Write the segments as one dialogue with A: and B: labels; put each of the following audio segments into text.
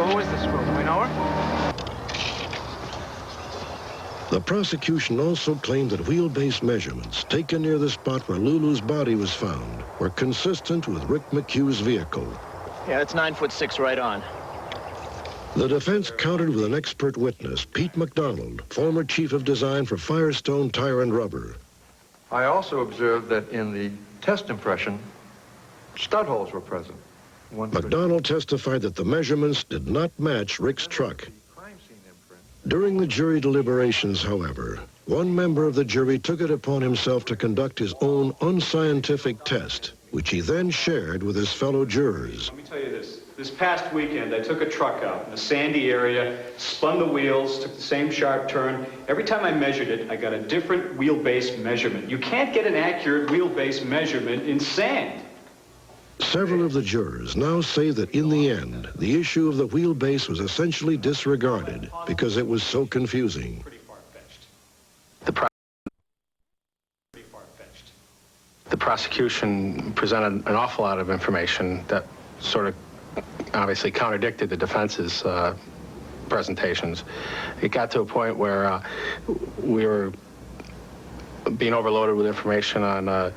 A: who is this girl? Do we know her?
B: The prosecution also claimed that wheelbase measurements taken near the spot where Lulu's body was found were consistent with Rick McHugh's vehicle.
C: Yeah, it's 9'6" right on.
B: The defense countered with an expert witness, Pete McDonald, former chief of design for Firestone Tire and Rubber.
D: I also observed that in the test impression, stud holes were present.
B: McDonald testified that the measurements did not match Rick's truck. During the jury deliberations, however, one member of the jury took it upon himself to conduct his own unscientific test, which he then shared with his fellow jurors.
E: Let me tell you this. This past weekend, I took a truck out in a sandy area, spun the wheels, took the same sharp turn. Every time I measured it, I got a different wheelbase measurement. You can't get an accurate wheelbase measurement in sand.
B: Several of the jurors now say that in the end, the issue of the wheelbase was essentially disregarded because it was so confusing.
F: The prosecution presented an awful lot of information that sort of obviously contradicted the defense's presentations. It got to a point where we were being overloaded with information on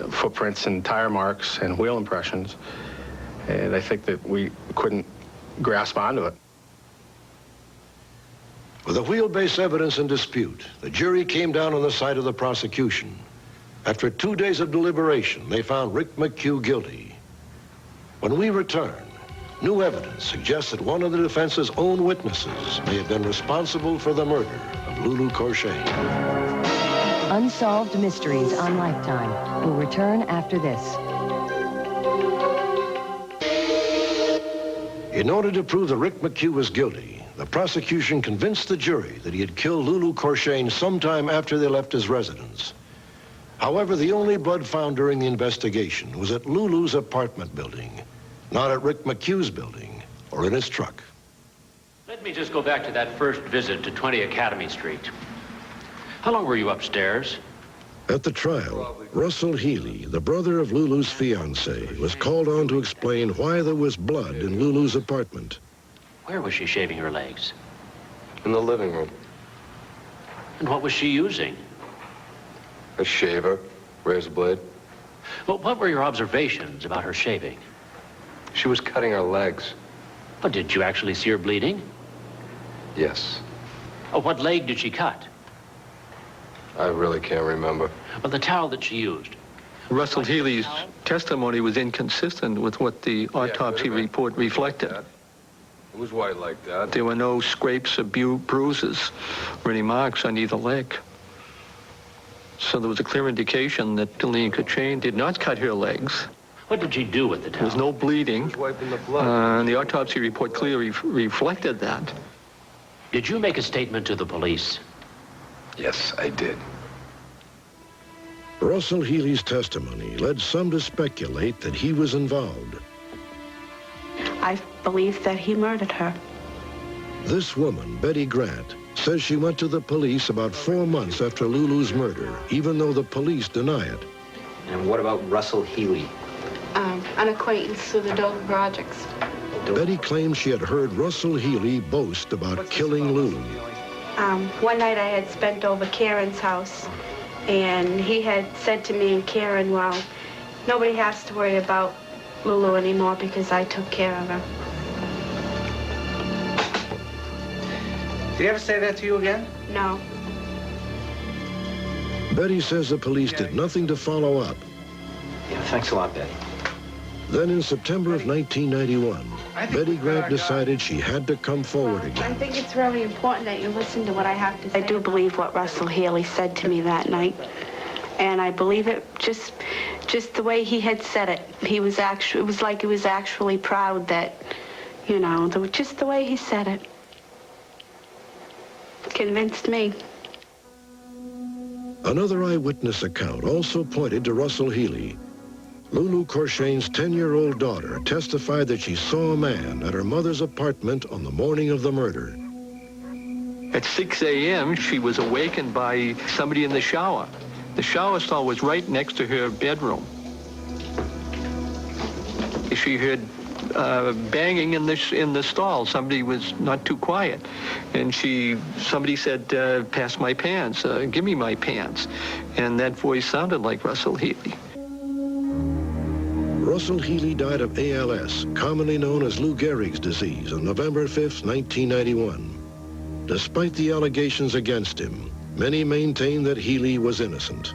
F: footprints and tire marks and wheel impressions, and I think that we couldn't grasp onto it.
B: With the wheelbase evidence in dispute, the jury came down on the side of the prosecution. After 2 days of deliberation, they found Rick McHugh guilty. When we return, new evidence suggests that one of the defense's own witnesses may have been responsible for the murder of Lulucourchesne.
G: Unsolved Mysteries on Lifetime will return after this.
B: In order to prove that Rick McHugh was guilty, the prosecution convinced the jury that he had killed Lulucourchesne sometime after they left his residence. However, the only blood found during the investigation was at Lulu's apartment building, not at Rick McHugh's building or in his truck.
H: Let me just go back to that first visit to 20 Academy Street. How long were you upstairs?
B: At the trial, Russell Healy, the brother of Lulu's fiancée, was called on to explain why there was blood in Lulu's apartment.
H: Where was she shaving her legs?
D: In the living room.
H: And what was she using?
D: A shaver, razor blade.
H: Well, what were your observations about her shaving?
D: She was cutting her legs.
H: But did you actually see her bleeding?
D: Yes.
H: Oh, what leg did she cut?
D: I really can't remember.
H: Well, the towel that she used.
I: Russell Healy's testimony was inconsistent with what the autopsy report reflected.
D: It was white like that.
I: There were no scrapes or bruises or any marks on either leg. So there was a clear indication that Lulucourchesne did not cut her legs.
H: What did she do with the towel?
I: There was no bleeding.
D: She was wiping the blood.
I: And the autopsy report clearly reflected that.
H: Did you make a statement to the police?
D: Yes, I did.
B: Russell Healy's testimony led some to speculate that he was involved.
J: I believe that he murdered her.
B: This woman, Betty Grant, says she went to the police about 4 months after Lulu's murder, even though the police deny it.
K: And what about Russell Healy?
J: An acquaintance through the Dover projects.
B: Betty claims she had heard Russell Healy boast about killing Lulu.
J: One night I had spent over Karen's house, and he had said to me and Karen, well, nobody has to worry about Lulu anymore because I took care of her.
A: Did he ever say that to you again?
J: No.
B: Betty says the police did nothing to follow up.
K: Yeah, thanks a lot, Betty.
B: Then in September of 1991, Betty Grant decided she had to come forward
J: I
B: again.
J: think it's really important that you listen to what I have to say. I do believe what Russell Healy said to me that night. And I believe it just the way he had said it. He was actually, it was like he was actually proud that, you know, just the way he said it. Convinced me.
B: Another eyewitness account also pointed to Russell Healy. Lulucourchesne's 10-year-old daughter testified that she saw a man at her mother's apartment on the morning of the murder.
I: At 6 a.m., she was awakened by somebody in the shower. The shower stall was right next to her bedroom. She heard banging in the stall. Somebody was not too quiet, and somebody said, "Pass my pants. Give me my pants," and that voice sounded like Russell Healy.
B: Russell Healy died of ALS, commonly known as Lou Gehrig's disease, on November 5th, 1991. Despite the allegations against him, many maintain that Healy was innocent.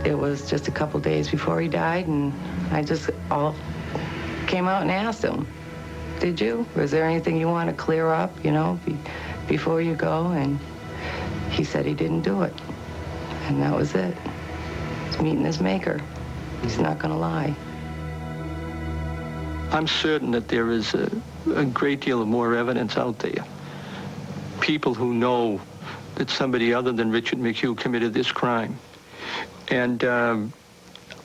L: It was just a couple days before he died, and I just came out and asked him, "Did you? Was there anything you want to clear up, before you go?" And he said he didn't do it. And that was it. He's meeting his maker. He's not going to lie.
I: I'm certain that there is a great deal of more evidence out there. People who know that somebody other than Richard McHugh committed this crime. And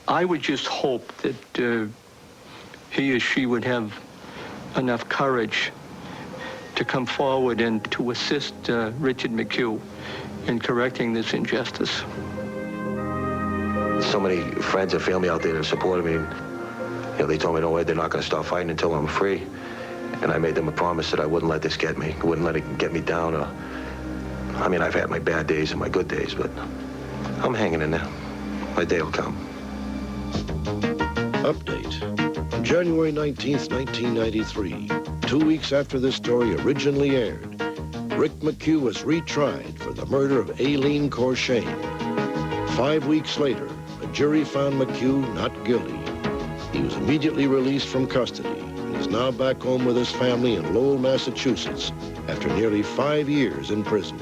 I: I would just hope that he or she would have enough courage to come forward and to assist Richard McHugh in correcting this injustice.
B: So many friends and family out there that supported me. They told me, no way, they're not going to stop fighting until I'm free. And I made them a promise that I wouldn't let this get me. I wouldn't let it get me down. I've had my bad days and my good days, but I'm hanging in there. My day will come. Update. On January 19th, 1993, 2 weeks after this story originally aired, Rick McHugh was retried for the murder of Lulucourchesne. 5 weeks later, a jury found McHugh not guilty. He was immediately released from custody and is now back home with his family in Lowell, Massachusetts, after nearly 5 years in prison.